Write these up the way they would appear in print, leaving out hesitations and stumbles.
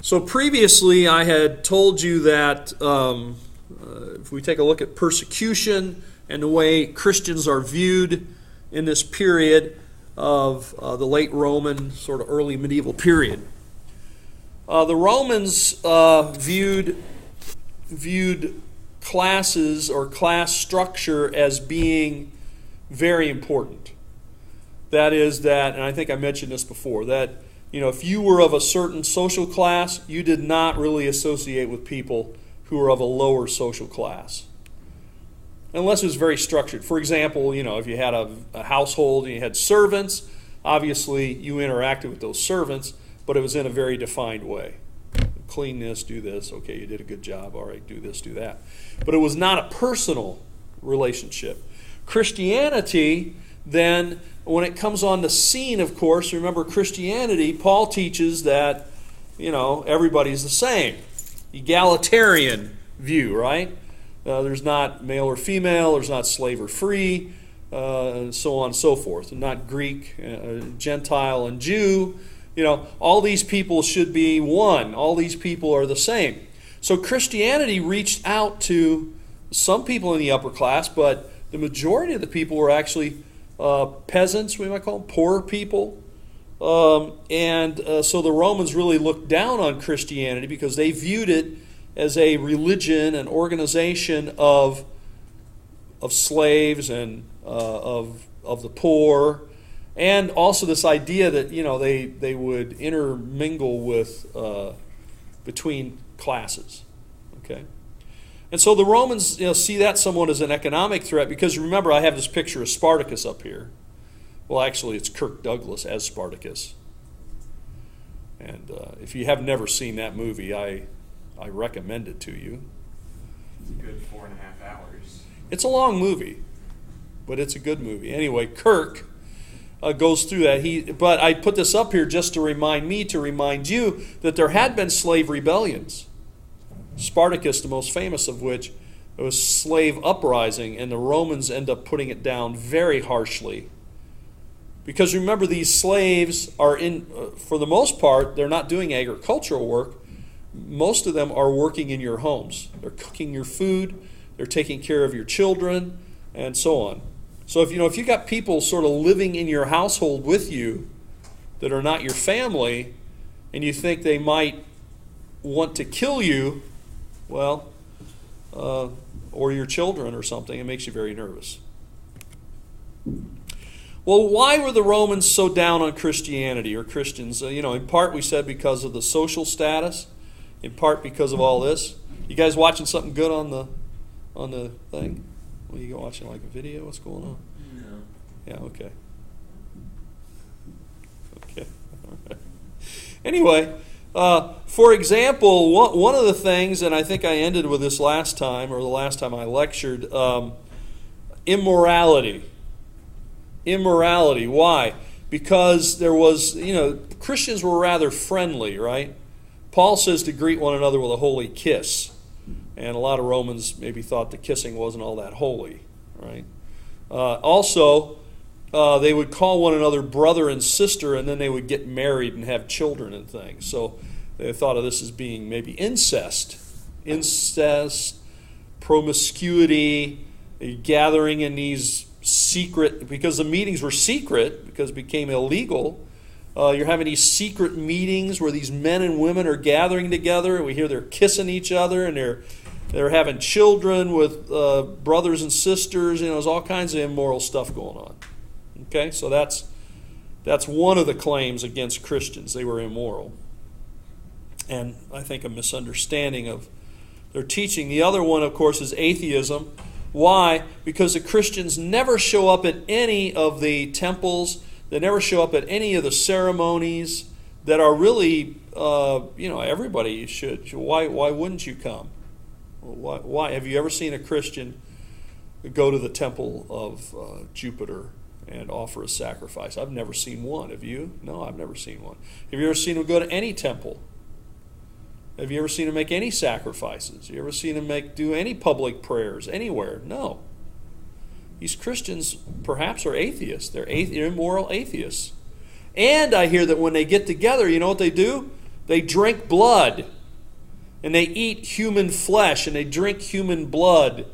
So previously I had told you that if we take a look at persecution and the way Christians are viewed in this period of the late Roman, sort of early medieval period, the Romans viewed classes or class structure as being very important. That is that, and I think I mentioned this before, that if you were of a certain social class, you did not really associate with people who were of a lower social class. Unless it was very structured. For example, if you had a household and you had servants, obviously you interacted with those servants, but it was in a very defined way. Clean this, do this, okay, you did a good job, all right, do this, do that. But it was not a personal relationship. Christianity, then, when it comes on the scene, of course, remember Christianity, Paul teaches that, everybody's the same. Egalitarian view, right? There's not male or female, there's not slave or free, and so on and so forth. And not Greek, Gentile, and Jew. All these people should be one. All these people are the same. So Christianity reached out to some people in the upper class, but the majority of the people were actually peasants, we might call them, poor people. So the Romans really looked down on Christianity because they viewed it as a religion, an organization of slaves and of the poor, and also this idea that they would intermingle with between classes. Okay. And so the Romans see that somewhat as an economic threat because, remember, I have this picture of Spartacus up here. Well, actually, it's Kirk Douglas as Spartacus. And if you have never seen that movie, I recommend it to you. It's a good 4.5 hours. It's a long movie, but it's a good movie. Anyway, Kirk goes through that. But I put this up here just to remind you, that there had been slave rebellions. Spartacus, the most famous of which, it was slave uprising, and the Romans end up putting it down very harshly. Because remember, these slaves are for the most part, they're not doing agricultural work. Most of them are working in your homes. They're cooking your food, they're taking care of your children, and so on. So if you got people sort of living in your household with you that are not your family, and you think they might want to kill you, well, or your children or something, it makes you very nervous. Well, why were the Romans so down on Christianity or Christians? In part we said because of the social status, in part because of all this. You guys watching something good on the thing? What are you watching, like a video? What's going on? No. Yeah, okay. Okay. All right. Anyway, for example, one of the things, and I think I ended with this last time, or the last time I lectured, immorality. Immorality. Why? Because there was, Christians were rather friendly, right? Paul says to greet one another with a holy kiss. And a lot of Romans maybe thought the kissing wasn't all that holy, right? Also, they would call one another brother and sister, and then they would get married and have children and things. So they thought of this as being maybe incest, promiscuity, gathering in these secret, because the meetings were secret, because it became illegal. You're having these secret meetings where these men and women are gathering together, and we hear they're kissing each other, and they're having children with brothers and sisters. There's all kinds of immoral stuff going on. Okay, so that's one of the claims against Christians. They were immoral. And I think a misunderstanding of their teaching. The other one, of course, is atheism. Why? Because the Christians never show up at any of the temples. They never show up at any of the ceremonies that are really, everybody should. Why wouldn't you come? Why? Have you ever seen a Christian go to the temple of Jupiter and offer a sacrifice? I've never seen one. Have you? No, I've never seen one. Have you ever seen them go to any temple? Have you ever seen them make any sacrifices? Have you ever seen them do any public prayers anywhere? No. These Christians perhaps are atheists. They're immoral atheists. And I hear that when they get together, you know what they do? They drink blood, and they eat human flesh, and they drink human blood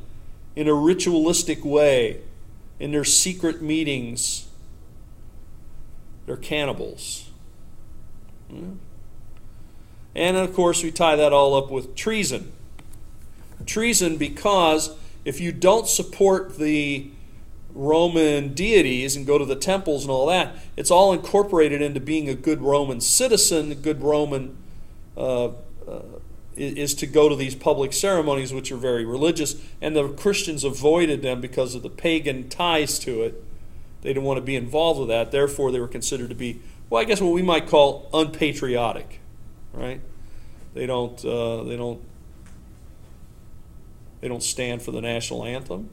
in a ritualistic way in their secret meetings. They're cannibals. And of course, we tie that all up with treason. Treason because if you don't support the Roman deities and go to the temples and all that, it's all incorporated into being a good Roman citizen. A good Roman is to go to these public ceremonies, which are very religious, and the Christians avoided them because of the pagan ties to it. They didn't want to be involved with that. Therefore, they were considered to be, well, I guess what we might call unpatriotic, right? They don't stand for the national anthem.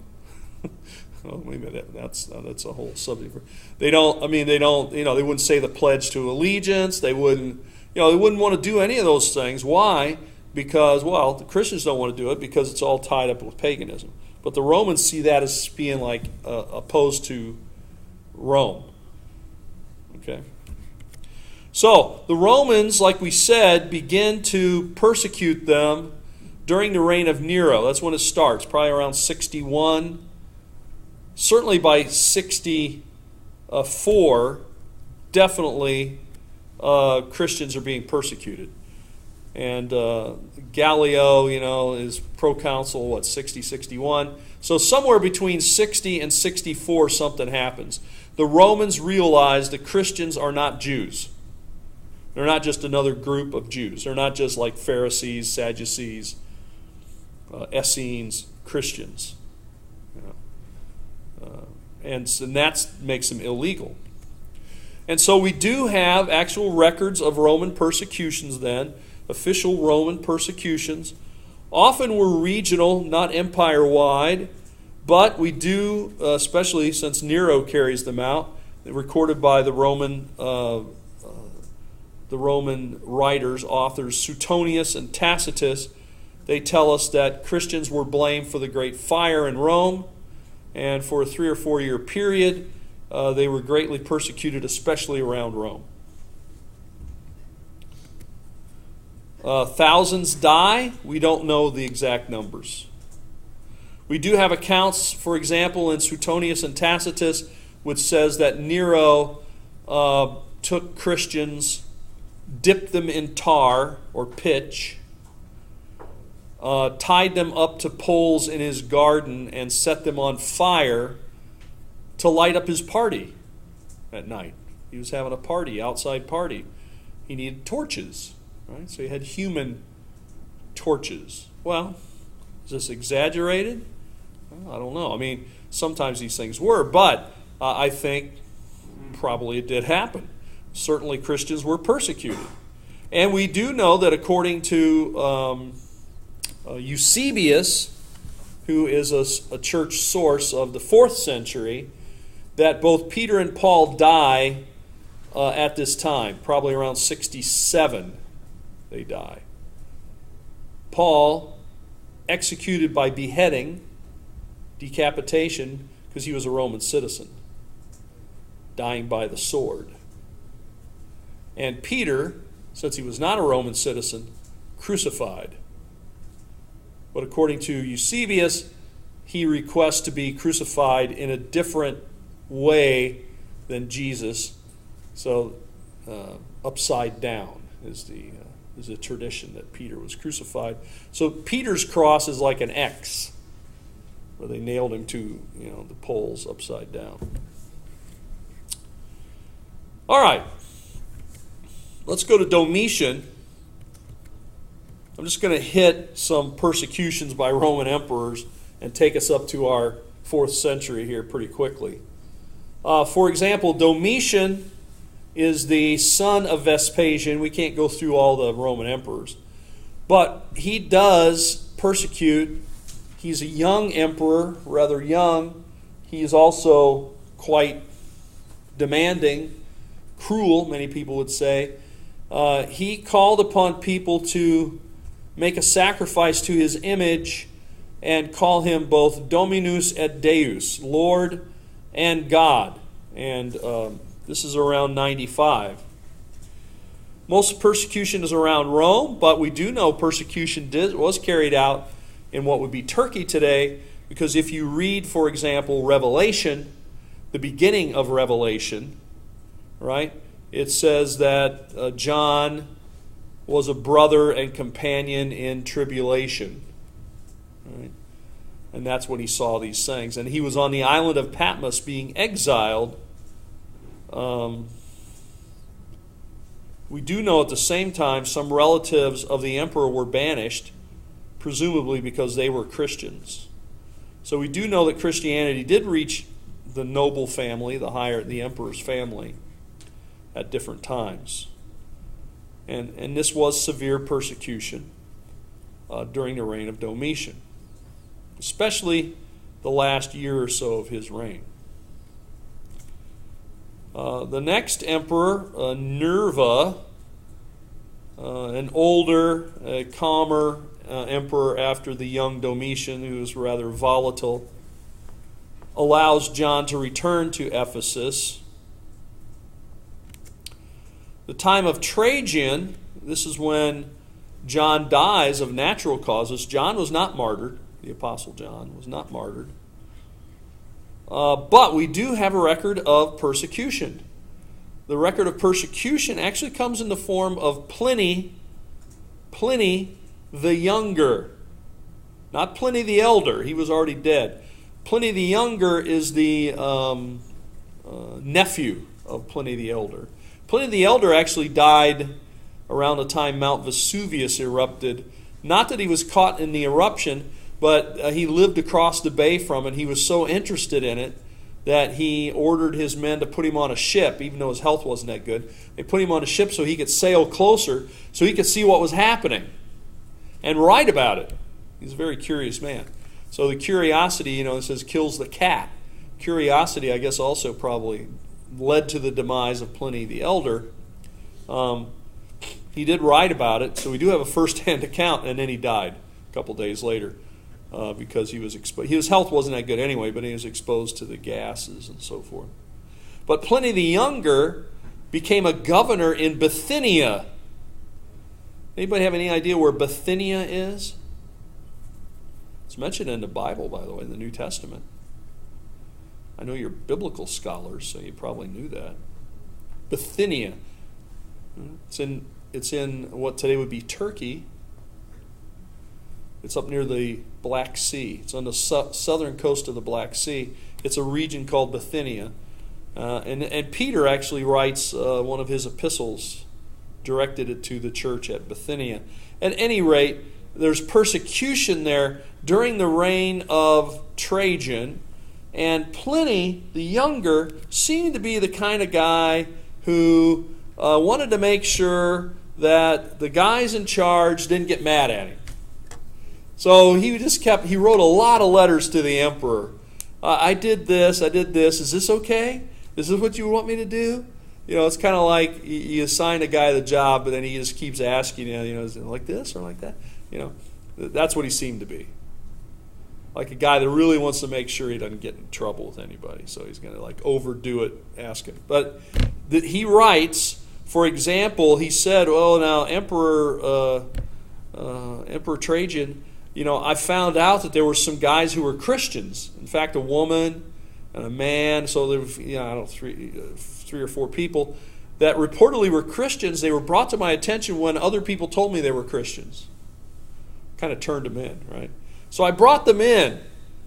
Well, maybe that's a whole subject. They wouldn't say the Pledge to Allegiance. They wouldn't want to do any of those things. Why? Because, well, the Christians don't want to do it because it's all tied up with paganism. But the Romans see that as being like opposed to Rome. Okay. So the Romans, like we said, begin to persecute them during the reign of Nero. That's when it starts, probably around 61. Certainly by 64, definitely Christians are being persecuted. And Gallio, is proconsul, 60, 61. So somewhere between 60 and 64 something happens. The Romans realize that Christians are not Jews. They're not just another group of Jews. They're not just like Pharisees, Sadducees, Essenes, Christians. And that makes them illegal. And so we do have actual records of Roman persecutions then, official Roman persecutions. Often were regional, not empire-wide, but we do, especially since Nero carries them out, recorded by the Roman writers, authors Suetonius and Tacitus. They tell us that Christians were blamed for the great fire in Rome, and for a 3 or 4 year period, they were greatly persecuted, especially around Rome. Thousands die. We don't know the exact numbers. We do have accounts, for example, in Suetonius and Tacitus, which says that Nero took Christians, dipped them in tar or pitch, tied them up to poles in his garden and set them on fire to light up his party at night. He was having a party, outside party. He needed torches, right? So he had human torches. Well, is this exaggerated? Well, I don't know. I mean, sometimes these things were, but I think probably it did happen. Certainly Christians were persecuted. And we do know that according to Eusebius, who is a church source of the 4th century, that both Peter and Paul die at this time, probably around 67 they die. Paul, executed by beheading, decapitation, because he was a Roman citizen, dying by the sword. And Peter, since he was not a Roman citizen, crucified. But according to Eusebius, he requests to be crucified in a different way than Jesus. So upside down is the tradition that Peter was crucified. So Peter's cross is like an X, where they nailed him to the poles upside down. All right, let's go to Domitian. I'm just going to hit some persecutions by Roman emperors and take us up to our 4th century here pretty quickly. For example, Domitian is the son of Vespasian. We can't go through all the Roman emperors. But he does persecute. He's a young emperor, rather young. He is also quite demanding, cruel, many people would say. He called upon people to make a sacrifice to his image and call him both Dominus et Deus, Lord and God. And this is around 95. Most persecution is around Rome, but we do know persecution was carried out in what would be Turkey today, because if you read, for example, Revelation, the beginning of Revelation, right, it says that John was a brother and companion in tribulation. Right? And that's when he saw these things. And he was on the island of Patmos being exiled. We do know at the same time some relatives of the emperor were banished, presumably because they were Christians. So we do know that Christianity did reach the noble family, the emperor's family, at different times. And this was severe persecution during the reign of Domitian, especially the last year or so of his reign. The next emperor, Nerva, an older, calmer emperor after the young Domitian, who was rather volatile, allows John to return to Ephesus. The time of Trajan, this is when John dies of natural causes. John was not martyred. The Apostle John was not martyred. But we do have a record of persecution. The record of persecution actually comes in the form of Pliny the Younger. Not Pliny the Elder. He was already dead. Pliny the Younger is the nephew of Pliny the Elder. Pliny the Elder actually died around the time Mount Vesuvius erupted. Not that he was caught in the eruption, but he lived across the bay from it. He was so interested in it that he ordered his men to put him on a ship, even though his health wasn't that good. They put him on a ship so he could sail closer, so he could see what was happening and write about it. He's a very curious man. So the curiosity, it says kills the cat. Curiosity, I guess, also probably led to the demise of Pliny the Elder. He did write about it, so we do have a first-hand account, and then he died a couple days later because he was exposed. His health wasn't that good anyway, but he was exposed to the gases and so forth. But Pliny the Younger became a governor in Bithynia. Anybody have any idea where Bithynia is? It's mentioned in the Bible, by the way, in the New Testament. I know you're biblical scholars, so you probably knew that. Bithynia. It's in what today would be Turkey. It's up near the Black Sea. It's on the southern coast of the Black Sea. It's a region called Bithynia. And Peter actually writes one of his epistles, directed it to the church at Bithynia. At any rate, there's persecution there during the reign of Trajan. And Pliny the Younger seemed to be the kind of guy who wanted to make sure that the guys in charge didn't get mad at him. So he wrote a lot of letters to the emperor. I did this. Is this okay? Is this what you want me to do? It's kind of like you assign a guy the job, but then he just keeps asking, is it like this or like that? That's what he seemed to be. Like a guy that really wants to make sure he doesn't get in trouble with anybody. So he's going to overdo it, asking. But he writes, for example, he said, well, now, Emperor Trajan, I found out that there were some guys who were Christians. In fact, a woman and a man, so there were, three or four people that reportedly were Christians. They were brought to my attention when other people told me they were Christians. Kind of turned them in, right? So I brought them in.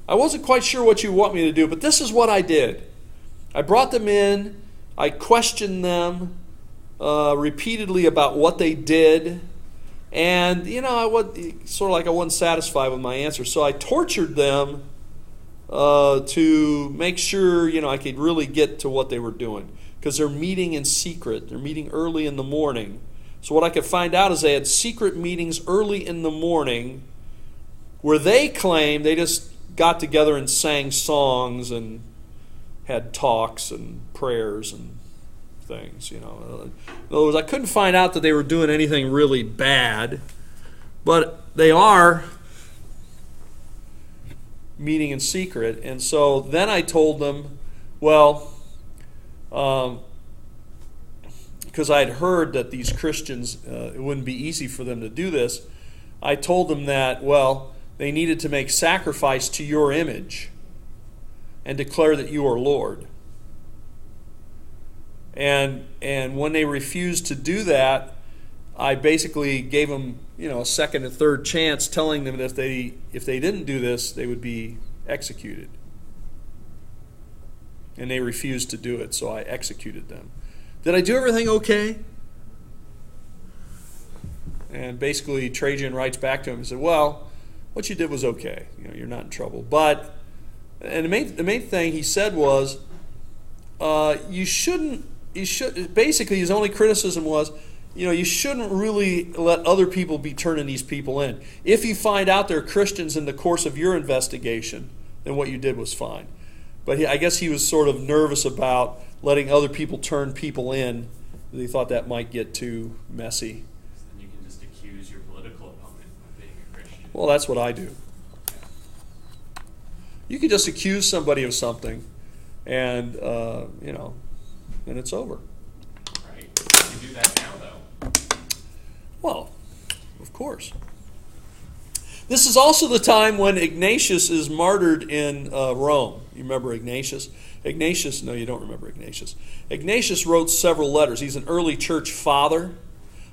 I wasn't quite sure what you want me to do, but this is what I did. I brought them in. I questioned them repeatedly about what they did. And, I wasn't satisfied with my answer. So I tortured them to make sure, I could really get to what they were doing. Because they're meeting in secret. They're meeting early in the morning. So what I could find out is they had secret meetings early in the morning where they claimed they just got together and sang songs and had talks and prayers and things, In other words, I couldn't find out that they were doing anything really bad, but they are meeting in secret. And so then I told them, well, because I had heard that these Christians, it wouldn't be easy for them to do this, I told them that, well, they needed to make sacrifice to your image and declare that you are Lord. And when they refused to do that, I basically gave them, a second and third chance, telling them that if they didn't do this, they would be executed. And they refused to do it, so I executed them. Did I do everything okay? And basically Trajan writes back to him and said, well, what you did was okay. You're not in trouble. But, and the main thing he said was, basically his only criticism was, you shouldn't really let other people be turning these people in. If you find out they're Christians in the course of your investigation, then what you did was fine. But I guess he was sort of nervous about letting other people turn people in. He thought that might get too messy. So then you can just accuse your political opponent of being a Christian. Well, that's what I do. You can just accuse somebody of something, and and it's over. Right. You can do that now, though. Well, of course. This is also the time when Ignatius is martyred in Rome. You remember Ignatius? No, you don't remember Ignatius. Ignatius wrote several letters. He's an early church father.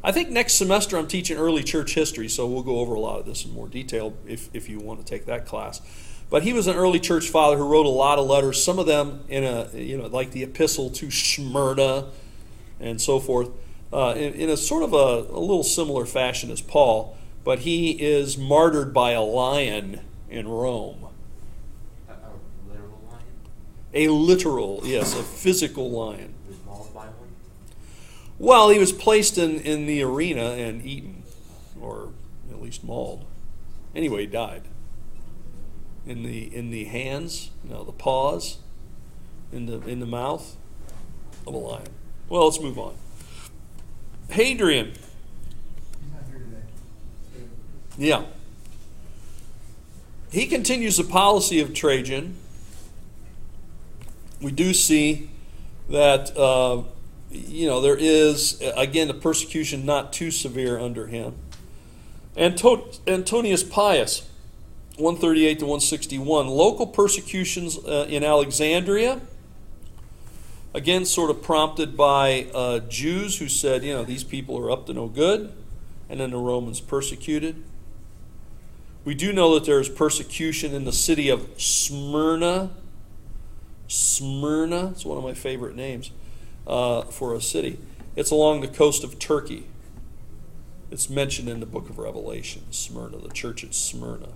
I think next semester I'm teaching early church history, so we'll go over a lot of this in more detail if you want to take that class. But he was an early church father who wrote a lot of letters, some of them in like the epistle to Smyrna and so forth, in a sort of a little similar fashion as Paul. But he is martyred by a lion in Rome. A literal lion? A literal, yes, a physical lion. He was mauled by one? Well, he was placed in the arena and eaten, or at least mauled. Anyway, he died. In the hands, the paws, in the mouth of a lion. Well, let's move on. Hadrian. Yeah. He continues the policy of Trajan. We do see that, there is, again, the persecution not too severe under him. Antonius Pius, 138 to 161. Local persecutions in Alexandria, again, sort of prompted by Jews who said, these people are up to no good, and then the Romans persecuted. We do know that there is persecution in the city of Smyrna. Smyrna, it's one of my favorite names for a city. It's along the coast of Turkey. It's mentioned in the book of Revelation, Smyrna, the church at Smyrna.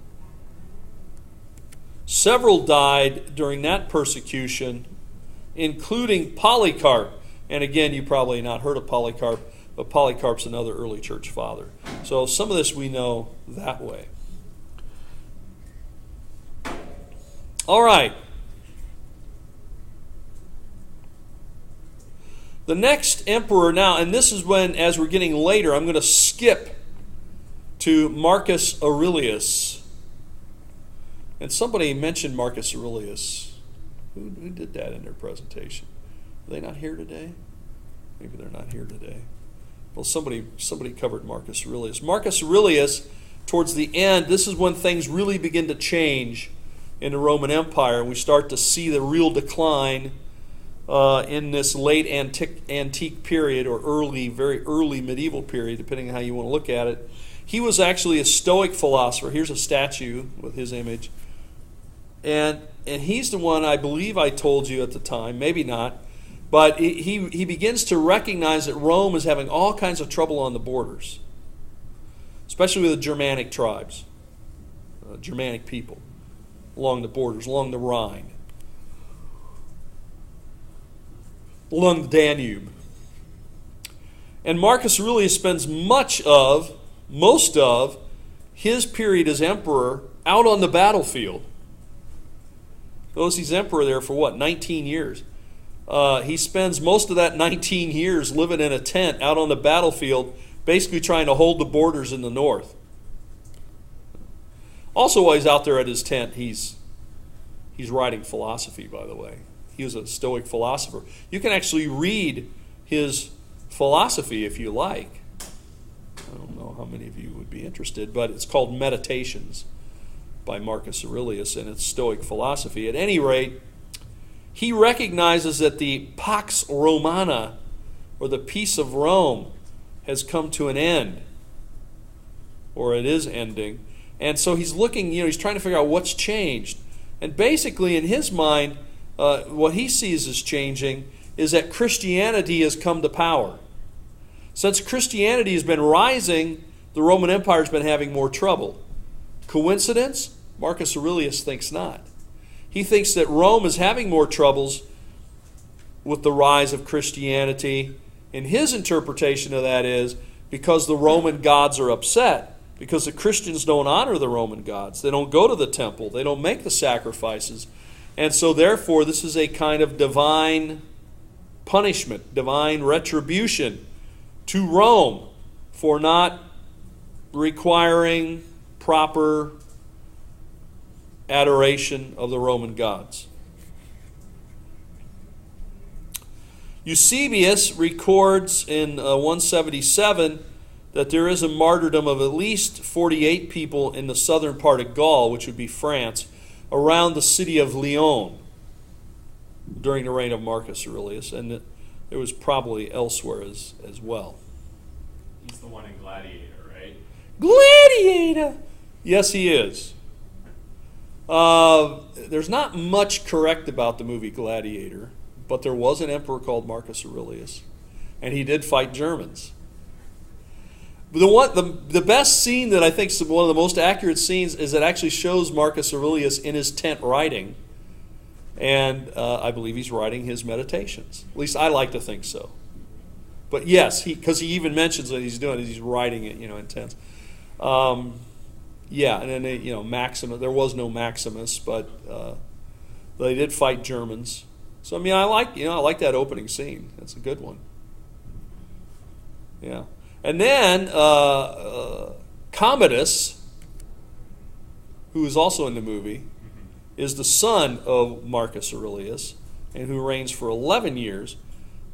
Several died during that persecution, including Polycarp. And again, you probably not heard of Polycarp, but Polycarp's another early church father. So some of this we know that way. All right. The next emperor now, and this is when, as we're getting later, I'm going to skip to Marcus Aurelius. And somebody mentioned Marcus Aurelius. Who did that in their presentation? Are they not here today? Maybe they're not here today. Well, somebody covered Marcus Aurelius. Marcus Aurelius, towards the end, this is when things really begin to change in the Roman Empire, and we start to see the real decline in this late antique period, or very early medieval period, depending on how you want to look at it. He was actually a Stoic philosopher. Here's a statue with his image. And he's the one, I believe I told you at the time, maybe not, but he begins to recognize that Rome is having all kinds of trouble on the borders, especially with the Germanic tribes, Germanic people, along the borders, along the Rhine, along the Danube. And Marcus Aurelius spends most of his period as emperor out on the battlefield. Notice he's emperor there for 19 years. He spends most of that 19 years living in a tent out on the battlefield, basically trying to hold the borders in the north. Also, while he's out there at his tent, he's writing philosophy, by the way. He was a Stoic philosopher. You can actually read his philosophy if you like. I don't know how many of you would be interested, but it's called Meditations by Marcus Aurelius, and it's Stoic philosophy. At any rate, he recognizes that the Pax Romana, or the peace of Rome, has come to an end, or it is ending. And so he's looking, he's trying to figure out what's changed. And basically, in his mind, what he sees as changing is that Christianity has come to power. Since Christianity has been rising, the Roman Empire has been having more trouble. Coincidence? Marcus Aurelius thinks not. He thinks that Rome is having more troubles with the rise of Christianity. And his interpretation of that is because the Roman gods are upset, because the Christians don't honor the Roman gods. They don't go to the temple. They don't make the sacrifices. And so therefore, this is a kind of divine punishment, divine retribution to Rome for not requiring proper adoration of the Roman gods. Eusebius records in 177 that there is a martyrdom of at least 48 people in the southern part of Gaul, which would be France, around the city of Lyon during the reign of Marcus Aurelius, and it was probably elsewhere as well. He's the one in Gladiator, right? Gladiator! Yes, he is. There's not much correct about the movie Gladiator, but there was an emperor called Marcus Aurelius, and he did fight Germans. The best scene that I think is one of the most accurate scenes is it actually shows Marcus Aurelius in his tent writing, and I believe he's writing his meditations. At least I like to think so. But yes, because he even mentions that he's doing it, he's writing it, in tents. Yeah, and then Maximus. There was no Maximus, but they did fight Germans. So I like that opening scene. That's a good one. Yeah, and then Commodus, who is also in the movie, is the son of Marcus Aurelius, and who reigns for 11 years.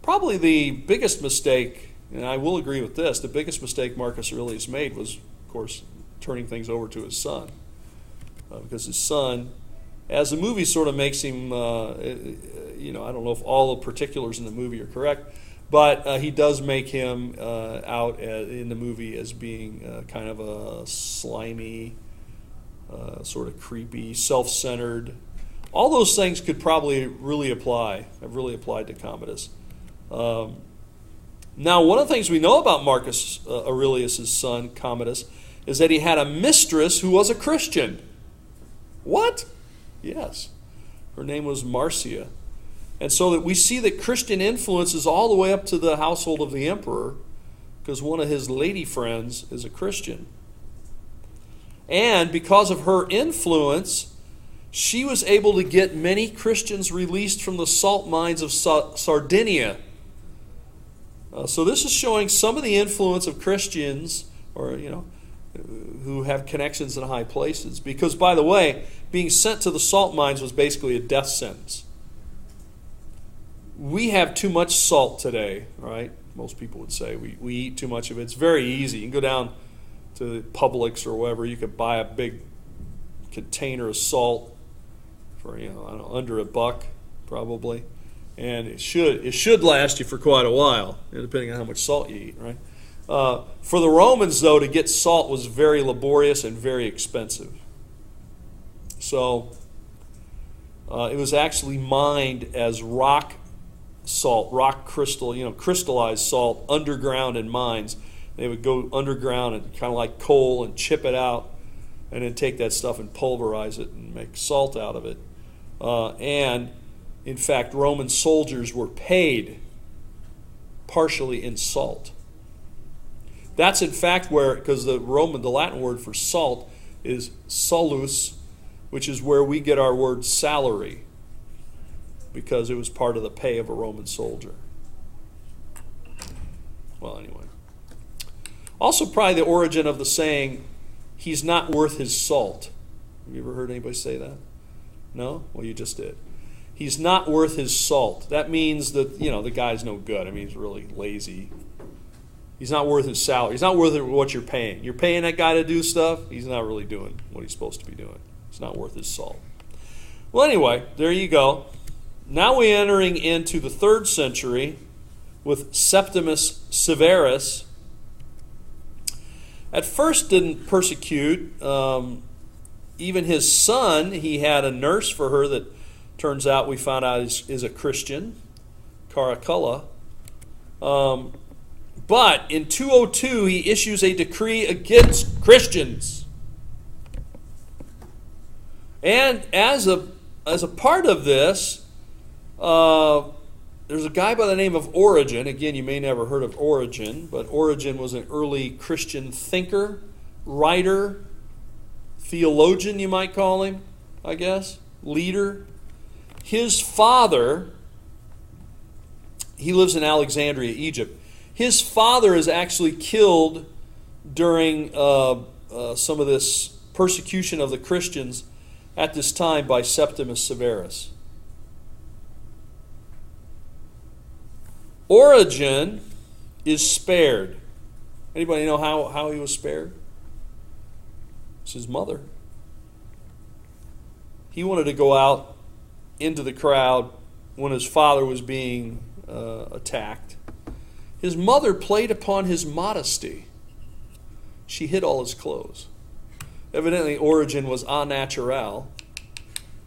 Probably the biggest mistake, and I will agree with this, the biggest mistake Marcus Aurelius made was, of course, turning things over to his son. Because his son, as the movie sort of makes him, I don't know if all the particulars in the movie are correct, but he does make him out in the movie as being kind of a slimy, sort of creepy, self-centered. All those things could probably have really applied to Commodus. Now, one of the things we know about Marcus Aurelius' son, Commodus, is that he had a mistress who was a Christian. What? Yes. Her name was Marcia. And so that we see that Christian influence is all the way up to the household of the emperor, because one of his lady friends is a Christian. And because of her influence, she was able to get many Christians released from the salt mines of Sardinia. So this is showing some of the influence of Christians, or who have connections in high places. Because, by the way, being sent to the salt mines was basically a death sentence. We have too much salt today, right? Most people would say we eat too much of it. It's very easy. You can go down to Publix or wherever. You could buy a big container of salt for I don't know, under $1 probably, and it should last you for quite a while, depending on how much salt you eat, right? For the Romans, though, to get salt was very laborious and very expensive. So it was actually mined as rock salt, rock crystal, crystallized salt underground in mines. They would go underground and kind of like coal and chip it out, and then take that stuff and pulverize it and make salt out of it. And in fact, Roman soldiers were paid partially in salt. That's in fact where, because the Latin word for salt is solus, which is where we get our word salary, because it was part of the pay of a Roman soldier. Well, anyway. Also, probably the origin of the saying, "He's not worth his salt." Have you ever heard anybody say that? No? Well, you just did. He's not worth his salt. That means that, the guy's no good. He's really lazy, He's not worth his salary. He's not worth what you're paying. You're paying that guy to do stuff. He's not really doing what he's supposed to be doing. It's not worth his salt. Well, anyway, there you go. Now we're entering into the 3rd century with Septimus Severus. At first didn't persecute. Even his son, he had a nurse for her that turns out we found out is a Christian, Caracalla. But in 202, he issues a decree against Christians. And as a part of this, there's a guy by the name of Origen. Again, you may never heard of Origen, but Origen was an early Christian thinker, writer, theologian, you might call him, I guess, leader. His father, he lives in Alexandria, Egypt. His father is actually killed during some of this persecution of the Christians at this time by Septimus Severus. Origen is spared. Anybody know how he was spared? It's his mother. He wanted to go out into the crowd when his father was being attacked. His mother played upon his modesty. She hid all his clothes. Evidently, Origen was au naturel,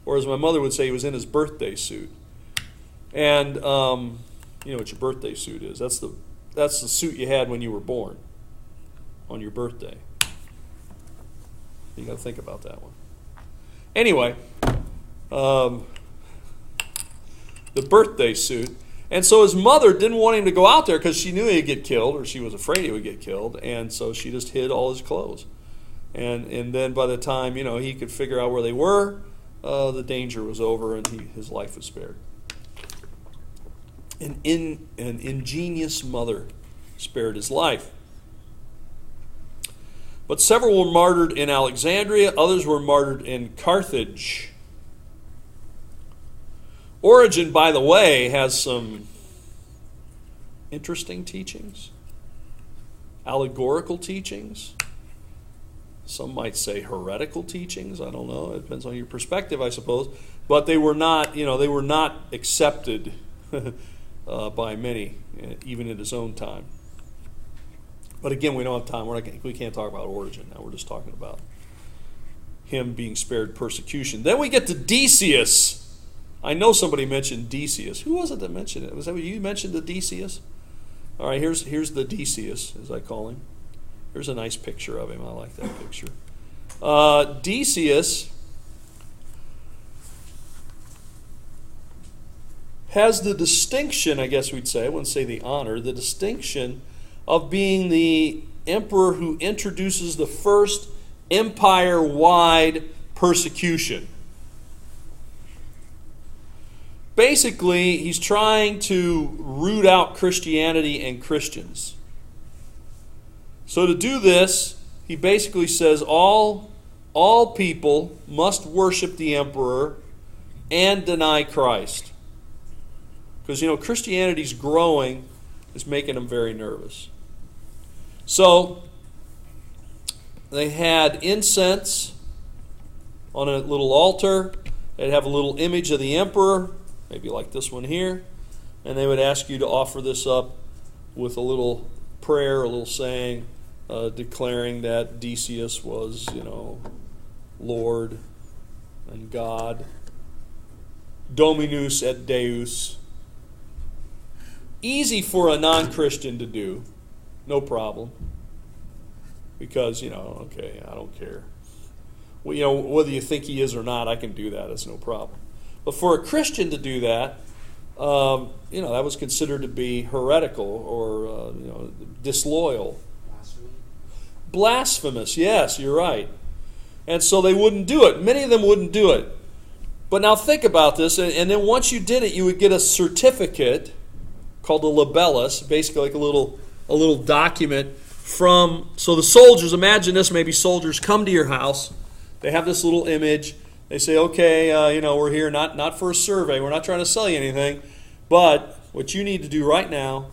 or as my mother would say, he was in his birthday suit. And you know what your birthday suit is. That's the suit you had when you were born, on your birthday. You got to think about that one. Anyway, the birthday suit. And so his mother didn't want him to go out there because she knew he'd get killed, or she was afraid he would get killed, and so she just hid all his clothes. And then by the time he could figure out where they were, the danger was over and his life was spared. An ingenious mother spared his life. But several were martyred in Alexandria, others were martyred in Carthage. Origen, by the way, has some interesting teachings, allegorical teachings. Some might say heretical teachings. I don't know. It depends on your perspective, I suppose. But they were not, accepted by many, even in his own time. But again, we don't have time. We can't talk about Origen now. We're just talking about him being spared persecution. Then we get to Decius. I know somebody mentioned Decius. Who was it that mentioned it? Was that you mentioned the Decius? All right, here's the Decius, as I call him. Here's a nice picture of him. I like that picture. Decius has the distinction, I guess we'd say, I wouldn't say the honor, the distinction of being the emperor who introduces the first empire-wide persecution. Basically, he's trying to root out Christianity and Christians. So to do this, he basically says all people must worship the emperor and deny Christ. Because, Christianity's growing is making them very nervous. So they had incense on a little altar. They'd have a little image of the emperor, maybe like this one here, and they would ask you to offer this up with a little prayer, a little saying, declaring that Decius was, Lord and God, Dominus et Deus. Easy for a non-Christian to do, no problem, because, okay, I don't care. Well, whether you think he is or not, I can do that, it's no problem. But for a Christian to do that, that was considered to be heretical or disloyal. Blasphemous, yes, you're right. And so they wouldn't do it. Many of them wouldn't do it. But now think about this, and then once you did it, you would get a certificate called a libellus, basically like a little document from. So the soldiers, imagine this, maybe soldiers come to your house, they have this little image. They say, okay, we're here not for a survey. We're not trying to sell you anything. But what you need to do right now,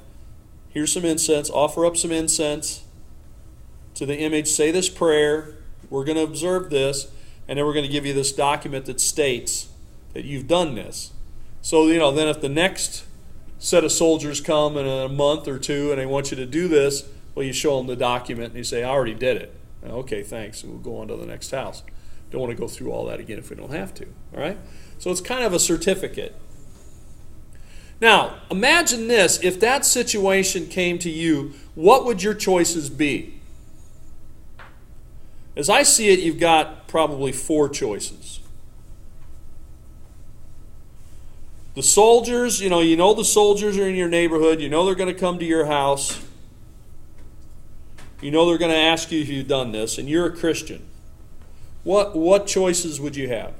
Here's some incense. Offer up some incense to the image. Say this prayer. We're going to observe this. And then we're going to give you this document that states that you've done this. So, then if the next set of soldiers come in a month or two and they want you to do this, well, you show them the document and you say, I already did it. Okay, thanks. We'll go on to the next house. Don't want to go through all that again if we don't have to. All right? So it's kind of a certificate. Now, imagine this. If that situation came to you, what would your choices be? As I see it, you've got probably 4 choices. The soldiers, you know the soldiers are in your neighborhood. You know they're going to come to your house. You know they're going to ask you if you've done this, and you're a Christian. What choices would you have?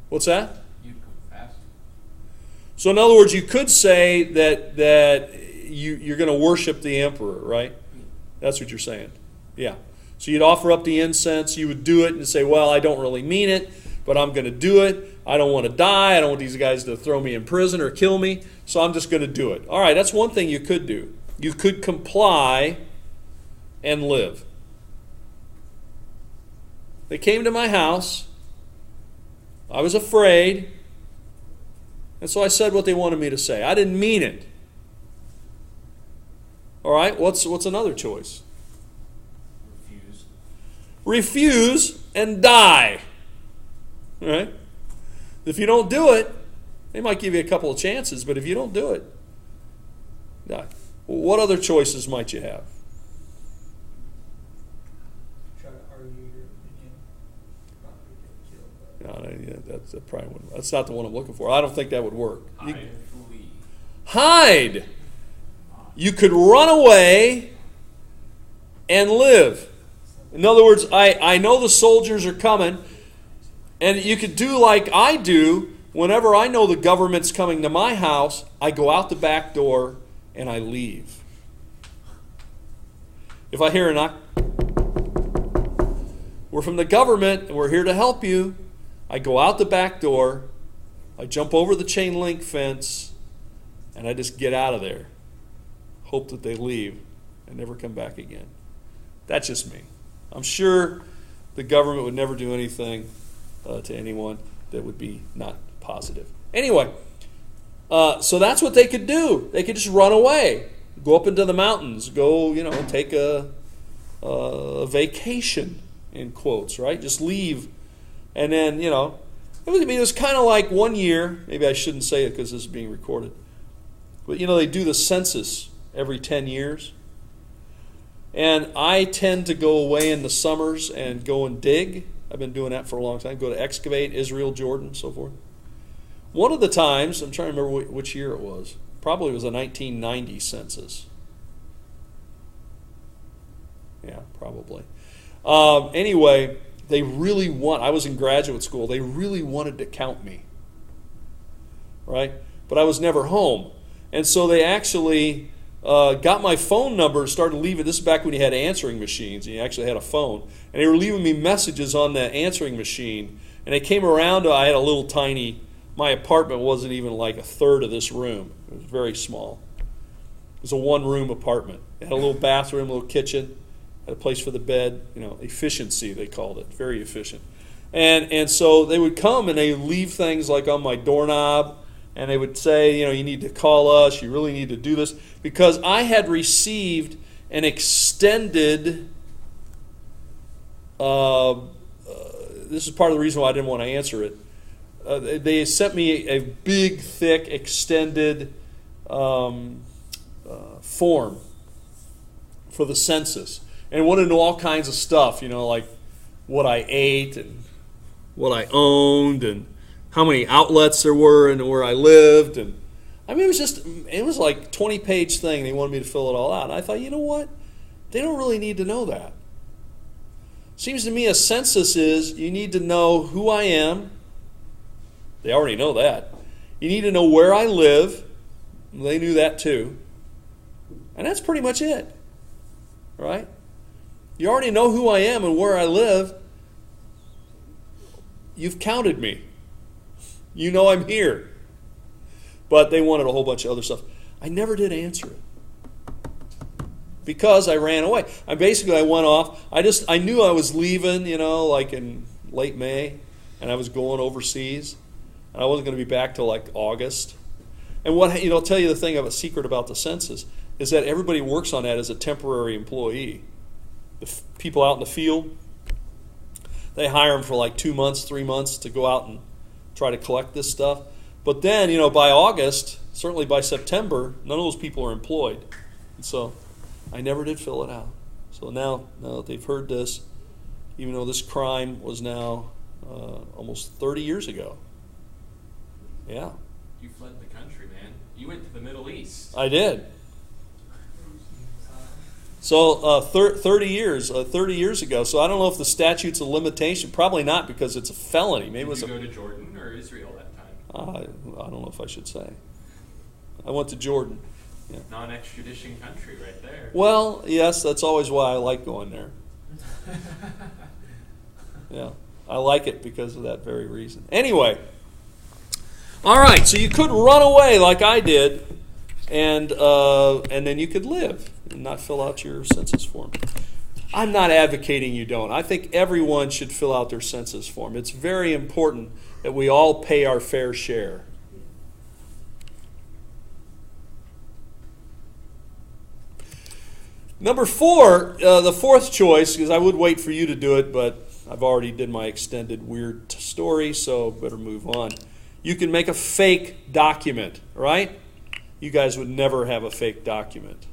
What's that? You confess. So in other words, you could say that you're going to worship the emperor, right? That's what you're saying. Yeah. So you'd offer up the incense. You would do it and say, well, I don't really mean it, but I'm going to do it. I don't want to die. I don't want these guys to throw me in prison or kill me, so I'm just going to do it. All right, that's one thing you could do. You could comply and live. They came to my house. I was afraid, and so I said what they wanted me to say. I didn't mean it. All right, what's another choice? Refuse and die. All right? If you don't do it, they might give you a couple of chances, but if you don't do it, die. What other choices might you have? Try to argue your opinion, not to get killed. No, that's probably one. That's not the one I'm looking for. I don't think that would work. Hide. Hide. You could run away and live. In other words, I know the soldiers are coming, and you could do like I do. Whenever I know the government's coming to my house, I go out the back door and I leave. If I hear a knock, we're from the government and we're here to help you, I go out the back door, I jump over the chain link fence, and I just get out of there. Hope that they leave and never come back again. That's just me. I'm sure the government would never do anything to anyone that would be not positive. Anyway, so that's what they could do. They could just run away, go up into the mountains, go, take a vacation, in quotes, right? Just leave. And then, it was kind of like one year, maybe I shouldn't say it because this is being recorded, but, they do the census every 10 years. And I tend to go away in the summers and go and dig. I've been doing that for a long time. Go to excavate, Israel, Jordan, so forth. One of the times, I'm trying to remember which year it was. Probably was a 1990 census. Yeah, probably. Anyway, they really I was in graduate school. They really wanted to count me. Right? But I was never home. And so they actually got my phone number and started leaving. This is back when you had answering machines and you actually had a phone. And they were leaving me messages on the answering machine. And they came around I had a little tiny, my apartment wasn't even like a third of this room. It was very small. It was a one-room apartment. It had a little bathroom, a little kitchen, had a place for the bed. Efficiency, they called it. Very efficient. And so they would come and they would leave things like on my doorknob. And they would say, you need to call us, you really need to do this. Because I had received an extended, this is part of the reason why I didn't want to answer it. They sent me a big, thick, extended form for the census. And it wanted to know all kinds of stuff, like what I ate and what I owned and how many outlets there were and where I lived. And it was like a 20-page thing. They wanted me to fill it all out. And I thought, you know what? They don't really need to know that. Seems to me a census is you need to know who I am. They already know that. You need to know where I live. They knew that too. And that's pretty much it. Right? You already know who I am and where I live. You've counted me. You know I'm here. But they wanted a whole bunch of other stuff. I never did answer it. Because I ran away. I went off. I knew I was leaving, like in late May, and I was going overseas. And I wasn't going to be back till like August. And I'll tell you the thing of a secret about the census is that everybody works on that as a temporary employee. The people out in the field, they hire them for like 2 months, 3 months to go out and try to collect this stuff. But then, by August, certainly by September, none of those people are employed. And so I never did fill it out. So now that they've heard this, even though this crime was now almost 30 years ago. Yeah. You fled the country, man. You went to the Middle East. I did. So 30 years ago. So I don't know if the statute's a limitation. Probably not, because it's a felony. Maybe Did you go to Jordan or Israel that time? I don't know if I should say. I went to Jordan. Yeah. Non-extradition country right there. Well, yes, that's always why I like going there. Yeah, I like it because of that very reason. Anyway, all right. So you could run away like I did, and then you could live and not fill out your census form. I'm not advocating you don't. I think everyone should fill out their census form. It's very important that we all pay our fair share. Number 4, the fourth choice, because I would wait for you to do it, but I've already did my extended weird story, so better move on. You can make a fake document, right? You guys would never have a fake document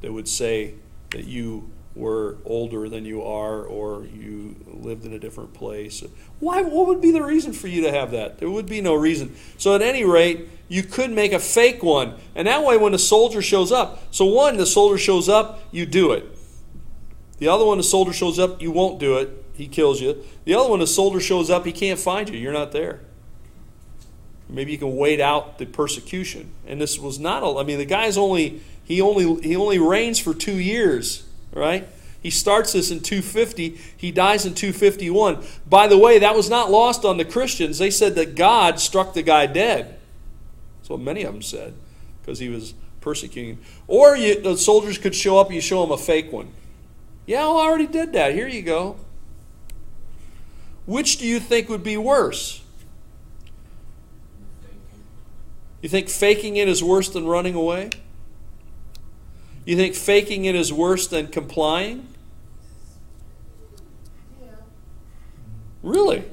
that would say that you were older than you are, or you lived in a different place. Why? What would be the reason for you to have that? There would be no reason. So at any rate, you could make a fake one. And that way when the soldier shows up, so one, the soldier shows up, you do it. The other one, the soldier shows up, you won't do it. He kills you. The other one, the soldier shows up, he can't find you. You're not there. Maybe you can wait out the persecution. And this was not, the guy's he only reigns for 2 years. Right? He starts this in 250. He dies in 251. By the way, that was not lost on the Christians. They said that God struck the guy dead. That's what many of them said, because he was persecuting him. Or the soldiers could show up and you show them a fake one. Yeah, I already did that. Here you go. Which do you think would be worse? You think faking it is worse than running away? You think faking it is worse than complying? Yeah. Really?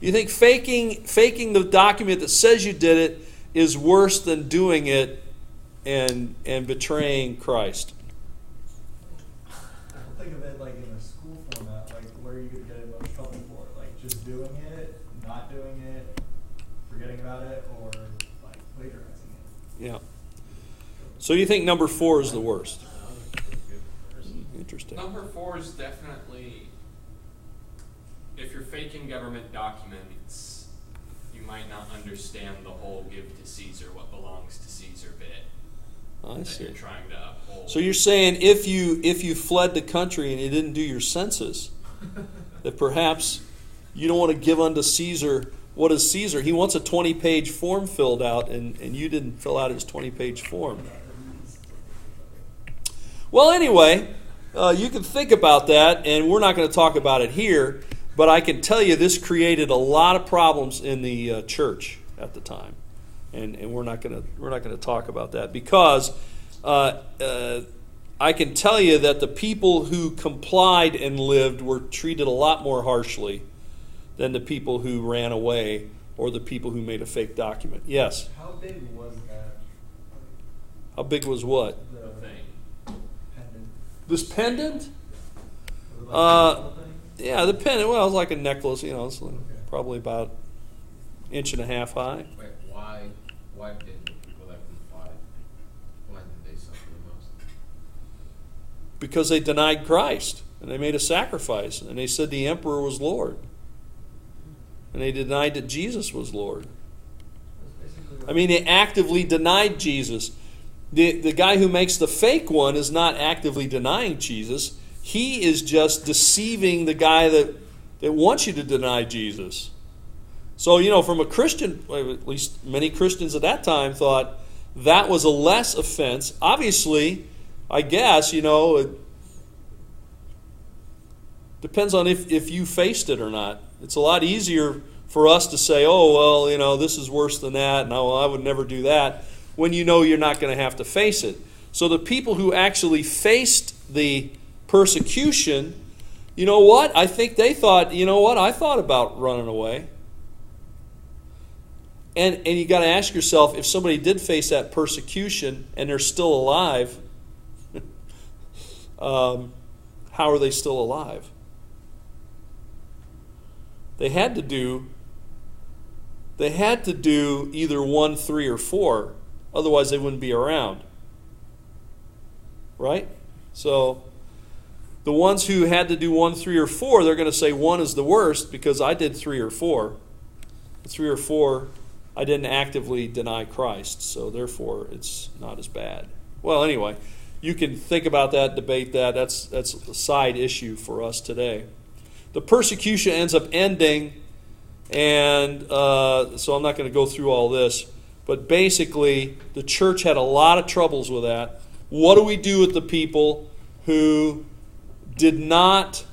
You think faking the document that says you did it is worse than doing it and betraying Christ? I think of it like in a school format, like where you could get in most trouble for it, like just doing it, not doing it, forgetting about it, or like plagiarizing it. Yeah. So you think number 4 is the worst? Interesting. Number 4 is definitely, if you're faking government documents, you might not understand the whole give to Caesar what belongs to Caesar bit I that see. you're trying to uphold. So you're saying if you fled the country and you didn't do your census, that perhaps you don't want to give unto Caesar what is Caesar. He wants a 20-page form filled out, and you didn't fill out his 20-page form. Well, anyway, you can think about that, and we're not going to talk about it here, but I can tell you this created a lot of problems in the church at the time, and we're not going to talk about that because I can tell you that the people who complied and lived were treated a lot more harshly than the people who ran away or the people who made a fake document. Yes? How big was that? How big was what? The thing. Pendant? This pendant? Was it like a metal thing? Yeah, the pendant. Well, it was like a necklace. It's like Okay. probably about 1.5 inches high. Wait, why did the people that complied, why did they suffer the most? Because they denied Christ and they made a sacrifice and they said the emperor was Lord. And they denied that Jesus was Lord. That's basically They actively denied Jesus. The guy who makes the fake one is not actively denying Jesus. He is just deceiving the guy that wants you to deny Jesus. So, from a Christian, at least many Christians at that time thought that was a less offense. Obviously, I guess, it depends on if you faced it or not. It's a lot easier for us to say, oh, well, this is worse than that, and I would never do that, when you're not going to have to face it. So the people who actually faced the persecution, you know what? I think they thought, I thought about running away. And you got to ask yourself, if somebody did face that persecution and they're still alive, how are they still alive? They had to do either 1, 3, or 4, otherwise they wouldn't be around. Right? So the ones who had to do 1, 3, or 4, they're going to say 1 is the worst because I did 3 or 4. 3 or 4, I didn't actively deny Christ, so therefore it's not as bad. Well, anyway, you can think about that, debate that. That's a side issue for us today. The persecution ends up ending, and so I'm not going to go through all this, but basically the church had a lot of troubles with that. What do we do with the people who did not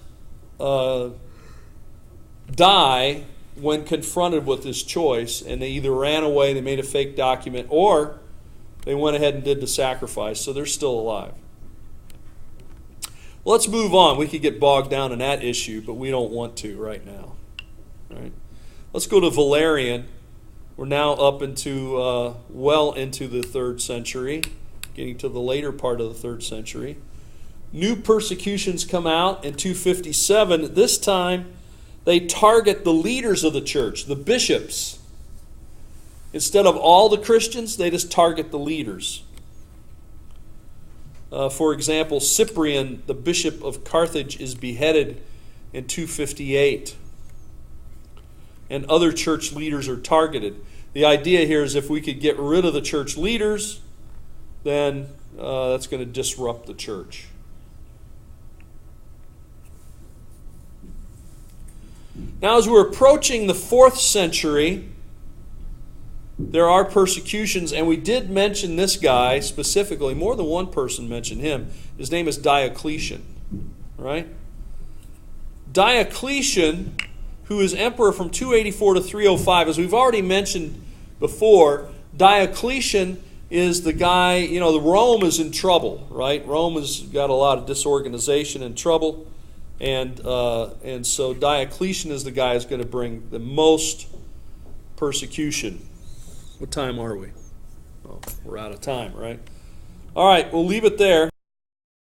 die when confronted with this choice, and they either ran away, they made a fake document, or they went ahead and did the sacrifice, so they're still alive? Let's move on. We could get bogged down in that issue, but we don't want to right now. All right. Let's go to Valerian. We're now up into well into the 3rd century, getting to the later part of the 3rd century. New persecutions come out in 257. This time, they target the leaders of the church, the bishops. Instead of all the Christians, they just target the leaders. For example, Cyprian, the bishop of Carthage, is beheaded in 258. And other church leaders are targeted. The idea here is if we could get rid of the church leaders, then that's going to disrupt the church. Now, as we're approaching the 4th century, there are persecutions, and we did mention this guy specifically. More than one person mentioned him. His name is Diocletian, right? Diocletian, who is emperor from 284 to 305, as we've already mentioned before, Diocletian is the guy, the Rome is in trouble, right? Rome has got a lot of disorganization and trouble. And so Diocletian is the guy who's going to bring the most persecution. What time are we? Oh, we're out of time, right? All right, we'll leave it there.